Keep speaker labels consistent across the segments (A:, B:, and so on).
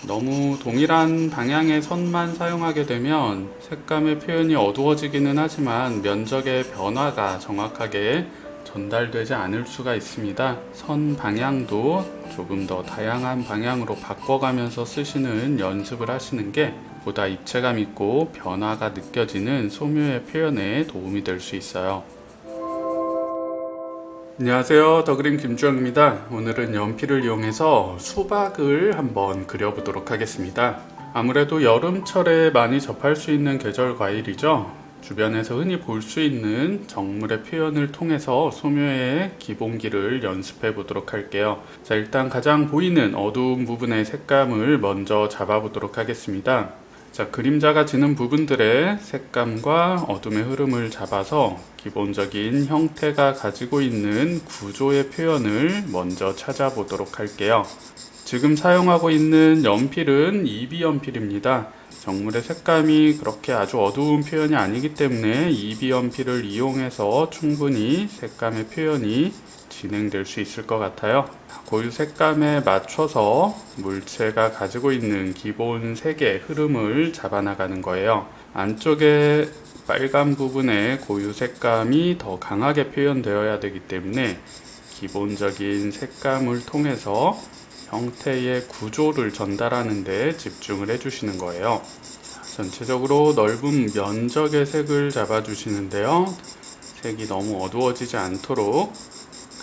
A: 너무 동일한 방향의 선만 사용하게 되면 색감의 표현이 어두워지기는 하지만 면적의 변화가 정확하게 전달되지 않을 수가 있습니다. 선 방향도 조금 더 다양한 방향으로 바꿔가면서 쓰시는 연습을 하시는 게 보다 입체감 있고 변화가 느껴지는 소묘의 표현에 도움이 될 수 있어요. 안녕하세요, 더그림 김주영입니다. 오늘은 연필을 이용해서 수박을 한번 그려보도록 하겠습니다. 아무래도 여름철에 많이 접할 수 있는 계절 과일이죠. 주변에서 흔히 볼 수 있는 정물의 표현을 통해서 소묘의 기본기를 연습해 보도록 할게요. 자, 일단 가장 보이는 어두운 부분의 색감을 먼저 잡아보도록 하겠습니다. 자, 그림자가 지는 부분들의 색감과 어둠의 흐름을 잡아서 기본적인 형태가 가지고 있는 구조의 표현을 먼저 찾아보도록 할게요. 지금 사용하고 있는 연필은 EB 연필입니다. 정물의 색감이 그렇게 아주 어두운 표현이 아니기 때문에 EB 연필을 이용해서 충분히 색감의 표현이 진행될 수 있을 것 같아요. 고유 색감에 맞춰서 물체가 가지고 있는 기본 색의 흐름을 잡아나가는 거예요. 안쪽에 빨간 부분에 고유 색감이 더 강하게 표현되어야 되기 때문에 기본적인 색감을 통해서 형태의 구조를 전달하는 데 집중을 해주시는 거예요. 전체적으로 넓은 면적의 색을 잡아주시는데요. 색이 너무 어두워지지 않도록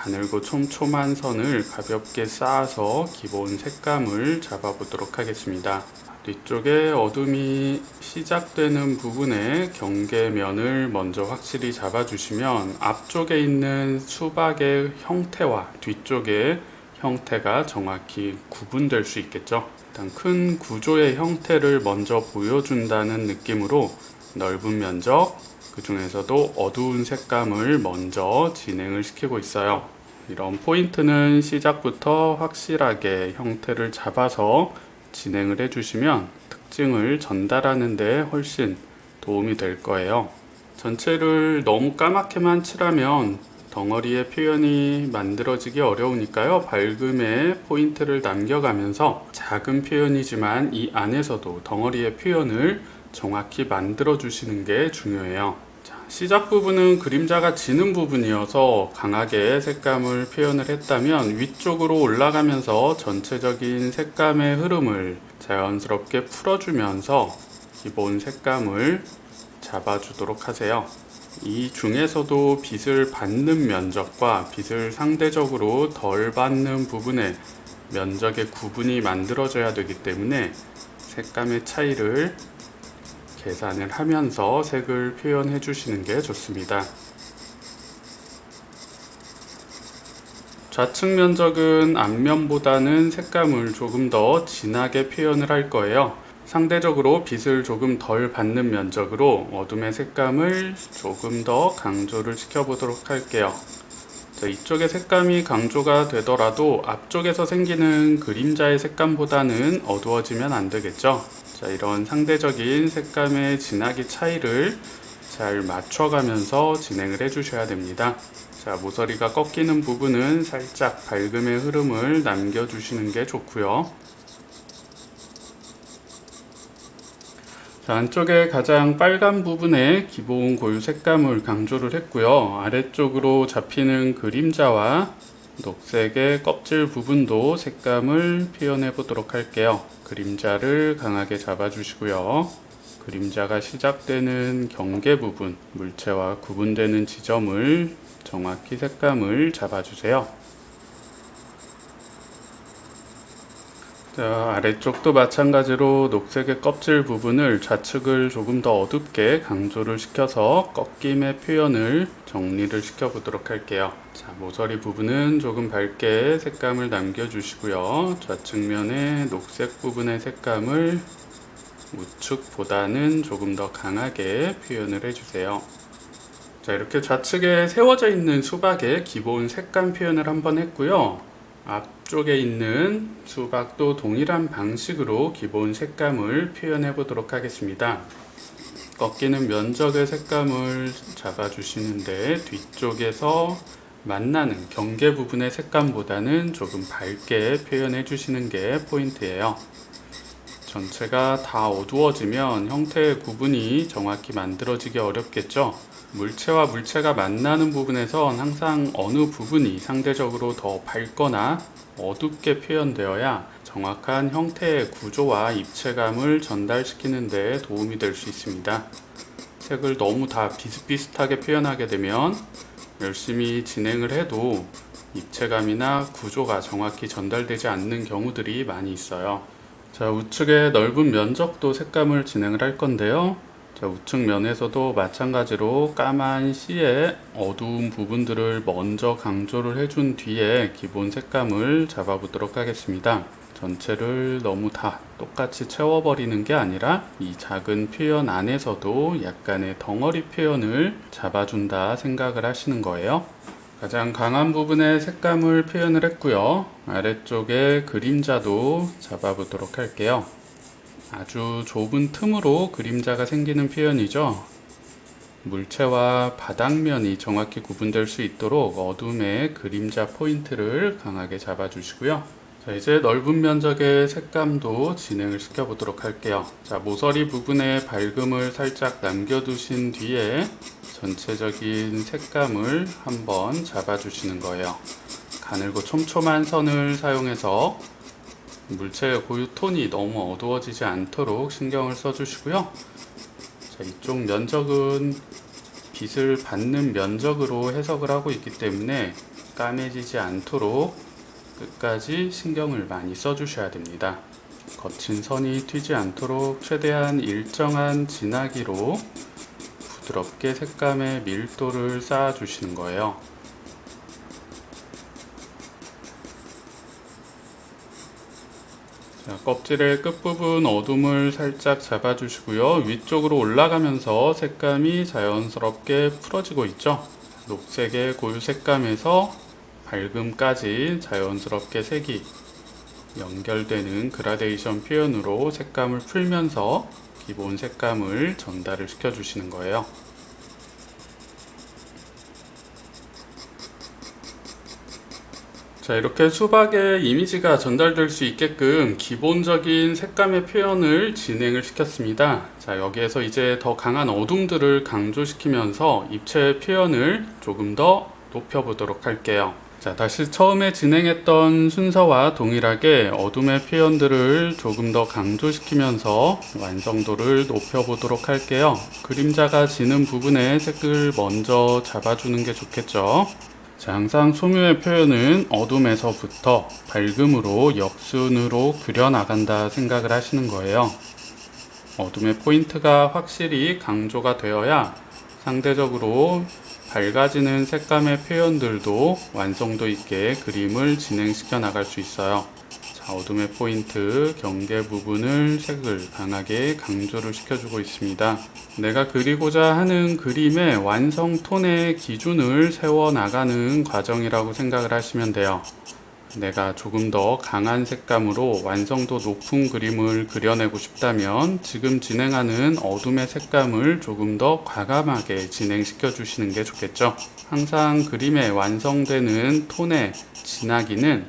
A: 가늘고 촘촘한 선을 가볍게 쌓아서 기본 색감을 잡아보도록 하겠습니다. 뒤쪽에 어둠이 시작되는 부분에 경계면을 먼저 확실히 잡아주시면 앞쪽에 있는 수박의 형태와 뒤쪽의 형태가 정확히 구분될 수 있겠죠. 일단 큰 구조의 형태를 먼저 보여준다는 느낌으로 넓은 면적, 그 중에서도 어두운 색감을 먼저 진행을 시키고 있어요. 이런 포인트는 시작부터 확실하게 형태를 잡아서 진행을 해주시면 특징을 전달하는 데 훨씬 도움이 될 거예요. 전체를 너무 까맣게만 칠하면 덩어리의 표현이 만들어지기 어려우니까요. 밝음에 포인트를 남겨가면서 작은 표현이지만 이 안에서도 덩어리의 표현을 정확히 만들어 주시는 게 중요해요. 자, 시작 부분은 그림자가 지는 부분이어서 강하게 색감을 표현을 했다면 위쪽으로 올라가면서 전체적인 색감의 흐름을 자연스럽게 풀어주면서 기본 색감을 잡아주도록 하세요. 이 중에서도 빛을 받는 면적과 빛을 상대적으로 덜 받는 부분의 면적의 구분이 만들어져야 되기 때문에 색감의 차이를 계산을 하면서 색을 표현해 주시는 게 좋습니다. 좌측 면적은 앞면보다는 색감을 조금 더 진하게 표현을 할 거예요. 상대적으로 빛을 조금 덜 받는 면적으로 어둠의 색감을 조금 더 강조를 시켜보도록 할게요. 자, 이쪽의 색감이 강조가 되더라도 앞쪽에서 생기는 그림자의 색감보다는 어두워지면 안 되겠죠. 자, 이런 상대적인 색감의 진하기 차이를 잘 맞춰가면서 진행을 해주셔야 됩니다. 자, 모서리가 꺾이는 부분은 살짝 밝음의 흐름을 남겨주시는 게 좋고요. 자, 안쪽에 가장 빨간 부분에 기본 고유 색감을 강조를 했고요. 아래쪽으로 잡히는 그림자와 녹색의 껍질 부분도 색감을 표현해 보도록 할게요. 그림자를 강하게 잡아주시고요. 그림자가 시작되는 경계 부분, 물체와 구분되는 지점을 정확히 색감을 잡아주세요. 자, 아래쪽도 마찬가지로 녹색의 껍질 부분을 좌측을 조금 더 어둡게 강조를 시켜서 꺾임의 표현을 정리를 시켜 보도록 할게요. 자, 모서리 부분은 조금 밝게 색감을 남겨주시고요. 좌측면의 녹색 부분의 색감을 우측보다는 조금 더 강하게 표현을 해주세요. 자, 이렇게 좌측에 세워져 있는 수박의 기본 색감 표현을 한번 했고요. 앞쪽에 있는 수박도 동일한 방식으로 기본 색감을 표현해 보도록 하겠습니다. 꺾이는 면적의 색감을 잡아주시는데 뒤쪽에서 만나는 경계 부분의 색감보다는 조금 밝게 표현해 주시는 게 포인트예요. 전체가 다 어두워지면 형태의 구분이 정확히 만들어지기 어렵겠죠. 물체와 물체가 만나는 부분에선 항상 어느 부분이 상대적으로 더 밝거나 어둡게 표현되어야 정확한 형태의 구조와 입체감을 전달시키는 데 도움이 될 수 있습니다. 색을 너무 다 비슷비슷하게 표현하게 되면 열심히 진행을 해도 입체감이나 구조가 정확히 전달되지 않는 경우들이 많이 있어요. 자, 우측의 넓은 면적도 색감을 진행을 할 건데요. 자, 우측 면에서도 마찬가지로 까만 C의 어두운 부분들을 먼저 강조를 해준 뒤에 기본 색감을 잡아보도록 하겠습니다. 전체를 너무 다 똑같이 채워버리는 게 아니라 이 작은 표현 안에서도 약간의 덩어리 표현을 잡아준다 생각을 하시는 거예요. 가장 강한 부분에 색감을 표현을 했고요. 아래쪽에 그림자도 잡아보도록 할게요. 아주 좁은 틈으로 그림자가 생기는 표현이죠. 물체와 바닥면이 정확히 구분될 수 있도록 어둠의 그림자 포인트를 강하게 잡아주시고요. 자, 이제 넓은 면적의 색감도 진행을 시켜보도록 할게요. 자, 모서리 부분에 밝음을 살짝 남겨두신 뒤에 전체적인 색감을 한번 잡아주시는 거예요. 가늘고 촘촘한 선을 사용해서 물체의 고유 톤이 너무 어두워지지 않도록 신경을 써주시고요. 자, 이쪽 면적은 빛을 받는 면적으로 해석을 하고 있기 때문에 까매지지 않도록 끝까지 신경을 많이 써주셔야 됩니다. 거친 선이 튀지 않도록 최대한 일정한 진하기로 부드럽게 색감의 밀도를 쌓아주시는 거예요. 자, 껍질의 끝부분 어둠을 살짝 잡아주시고요. 위쪽으로 올라가면서 색감이 자연스럽게 풀어지고 있죠. 녹색의 고유 색감에서 밝음까지 자연스럽게 색이 연결되는 그라데이션 표현으로 색감을 풀면서 기본 색감을 전달을 시켜주시는 거예요. 자, 이렇게 수박의 이미지가 전달될 수 있게끔 기본적인 색감의 표현을 진행을 시켰습니다. 자, 여기에서 이제 더 강한 어둠들을 강조시키면서 입체의 표현을 조금 더 높여보도록 할게요. 자, 다시 처음에 진행했던 순서와 동일하게 어둠의 표현들을 조금 더 강조시키면서 완성도를 높여보도록 할게요. 그림자가 지는 부분에 색을 먼저 잡아주는 게 좋겠죠. 자, 항상 소묘의 표현은 어둠에서부터 밝음으로 역순으로 그려나간다 생각을 하시는 거예요. 어둠의 포인트가 확실히 강조가 되어야 상대적으로 밝아지는 색감의 표현들도 완성도 있게 그림을 진행시켜 나갈 수 있어요. 자, 어둠의 포인트, 경계 부분을 색을 강하게 강조를 시켜주고 있습니다. 내가 그리고자 하는 그림의 완성 톤의 기준을 세워나가는 과정이라고 생각을 하시면 돼요. 내가 조금 더 강한 색감으로 완성도 높은 그림을 그려내고 싶다면 지금 진행하는 어둠의 색감을 조금 더 과감하게 진행시켜 주시는 게 좋겠죠. 항상 그림의 완성되는 톤의 진하기는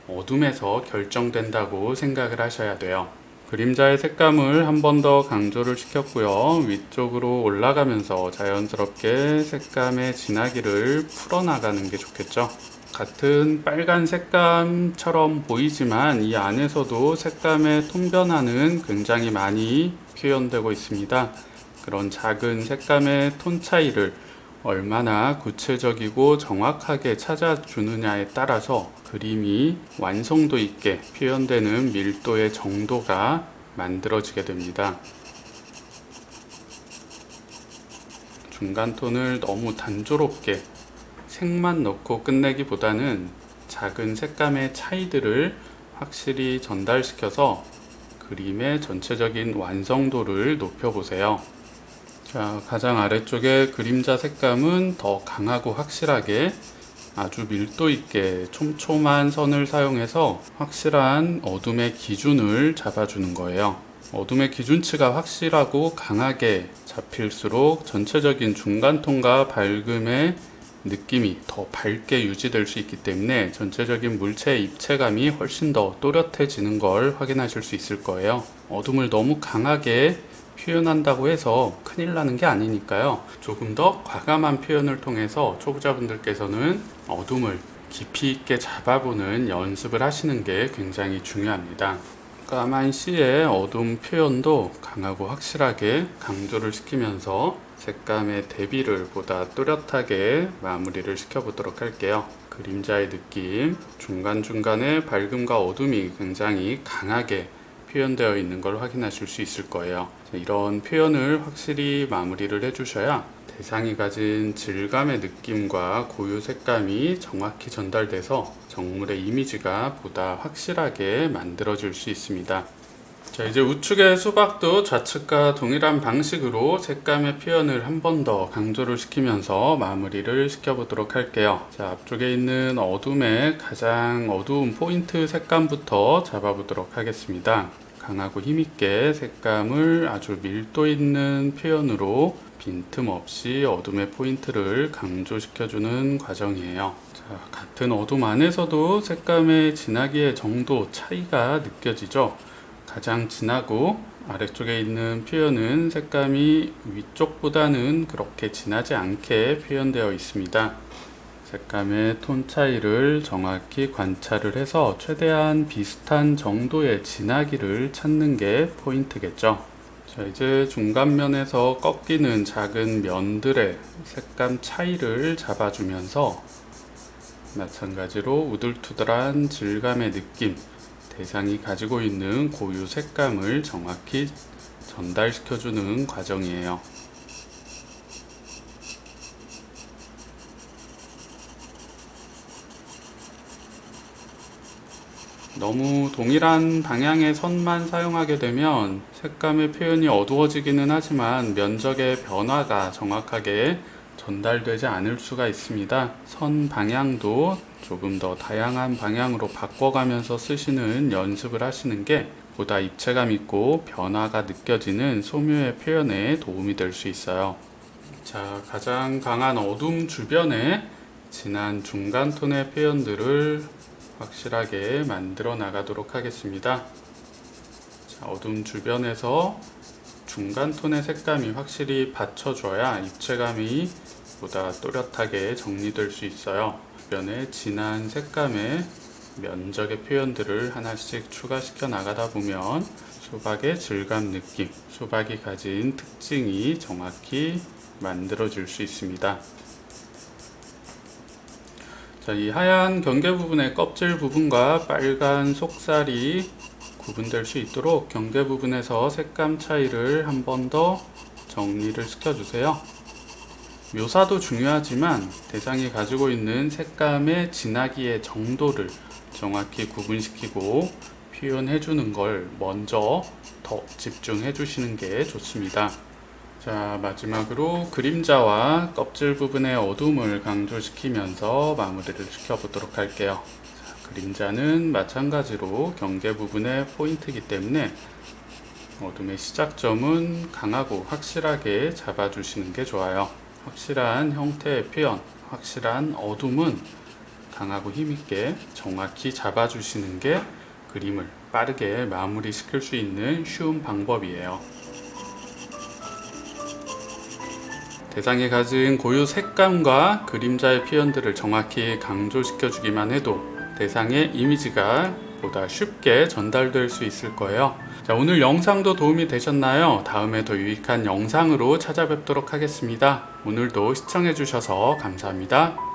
A: 어둠에서 결정된다고 생각을 하셔야 돼요. 그림자의 색감을 한 번 더 강조를 시켰고요. 위쪽으로 올라가면서 자연스럽게 색감의 진하기를 풀어나가는 게 좋겠죠. 같은 빨간 색감처럼 보이지만 이 안에서도 색감의 톤 변화는 굉장히 많이 표현되고 있습니다. 그런 작은 색감의 톤 차이를 얼마나 구체적이고 정확하게 찾아주느냐에 따라서 그림이 완성도 있게 표현되는 밀도의 정도가 만들어지게 됩니다. 중간 톤을 너무 단조롭게 색만 넣고 끝내기보다는 작은 색감의 차이들을 확실히 전달시켜서 그림의 전체적인 완성도를 높여보세요. 자, 가장 아래쪽에 그림자 색감은 더 강하고 확실하게 아주 밀도 있게 촘촘한 선을 사용해서 확실한 어둠의 기준을 잡아주는 거예요. 어둠의 기준치가 확실하고 강하게 잡힐수록 전체적인 중간톤과 밝음의 느낌이 더 밝게 유지될 수 있기 때문에 전체적인 물체의 입체감이 훨씬 더 또렷해지는 걸 확인하실 수 있을 거예요. 어둠을 너무 강하게 표현한다고 해서 큰일 나는 게 아니니까요. 조금 더 과감한 표현을 통해서 초보자분들께서는 어둠을 깊이 있게 잡아보는 연습을 하시는 게 굉장히 중요합니다. 까만씨의 어둠 표현도 강하고 확실하게 강조를 시키면서 색감의 대비를 보다 뚜렷하게 마무리를 시켜보도록 할게요. 그림자의 느낌, 중간중간에 밝음과 어둠이 굉장히 강하게 표현되어 있는 걸 확인하실 수 있을 거예요. 이런 표현을 확실히 마무리를 해주셔야 대상이 가진 질감의 느낌과 고유 색감이 정확히 전달돼서 정물의 이미지가 보다 확실하게 만들어질 수 있습니다. 자, 이제 우측의 수박도 좌측과 동일한 방식으로 색감의 표현을 한 번 더 강조를 시키면서 마무리를 시켜보도록 할게요. 자, 앞쪽에 있는 어둠의 가장 어두운 포인트 색감부터 잡아보도록 하겠습니다. 강하고 힘있게 색감을 아주 밀도 있는 표현으로 빈틈없이 어둠의 포인트를 강조시켜주는 과정이에요. 자, 같은 어둠 안에서도 색감의 진하기의 정도 차이가 느껴지죠. 가장 진하고 아래쪽에 있는 표현은 색감이 위쪽보다는 그렇게 진하지 않게 표현되어 있습니다. 색감의 톤 차이를 정확히 관찰을 해서 최대한 비슷한 정도의 진하기를 찾는 게 포인트겠죠. 자, 이제 중간면에서 꺾이는 작은 면들의 색감 차이를 잡아주면서 마찬가지로 우들투들한 질감의 느낌, 대상이 가지고 있는 고유 색감을 정확히 전달시켜주는 과정이에요. 너무 동일한 방향의 선만 사용하게 되면 색감의 표현이 어두워지기는 하지만 면적의 변화가 정확하게 전달되지 않을 수가 있습니다. 선 방향도 조금 더 다양한 방향으로 바꿔가면서 쓰시는 연습을 하시는 게 보다 입체감 있고 변화가 느껴지는 소묘의 표현에 도움이 될 수 있어요. 자, 가장 강한 어둠 주변에 진한 중간 톤의 표현들을 확실하게 만들어 나가도록 하겠습니다. 자, 어둠 주변에서 중간 톤의 색감이 확실히 받쳐줘야 입체감이 보다 또렷하게 정리될 수 있어요. 주변에 진한 색감의 면적의 표현들을 하나씩 추가시켜 나가다 보면 수박의 질감 느낌, 수박이 가진 특징이 정확히 만들어질 수 있습니다. 자, 이 하얀 경계 부분의 껍질 부분과 빨간 속살이 구분될 수 있도록 경계 부분에서 색감 차이를 한 번 더 정리를 시켜주세요. 묘사도 중요하지만 대상이 가지고 있는 색감의 진하기의 정도를 정확히 구분시키고 표현해주는 걸 먼저 더 집중해 주시는 게 좋습니다. 자, 마지막으로 그림자와 껍질 부분의 어둠을 강조시키면서 마무리를 시켜보도록 할게요. 자, 그림자는 마찬가지로 경계 부분의 포인트이기 때문에 어둠의 시작점은 강하고 확실하게 잡아주시는 게 좋아요. 확실한 형태의 표현, 확실한 어둠은 강하고 힘있게 정확히 잡아주시는 게 그림을 빠르게 마무리 시킬 수 있는 쉬운 방법이에요. 대상이 가진 고유 색감과 그림자의 표현들을 정확히 강조시켜주기만 해도 대상의 이미지가 보다 쉽게 전달될 수 있을 거예요. 자, 오늘 영상도 도움이 되셨나요? 다음에 더 유익한 영상으로 찾아뵙도록 하겠습니다. 오늘도 시청해주셔서 감사합니다.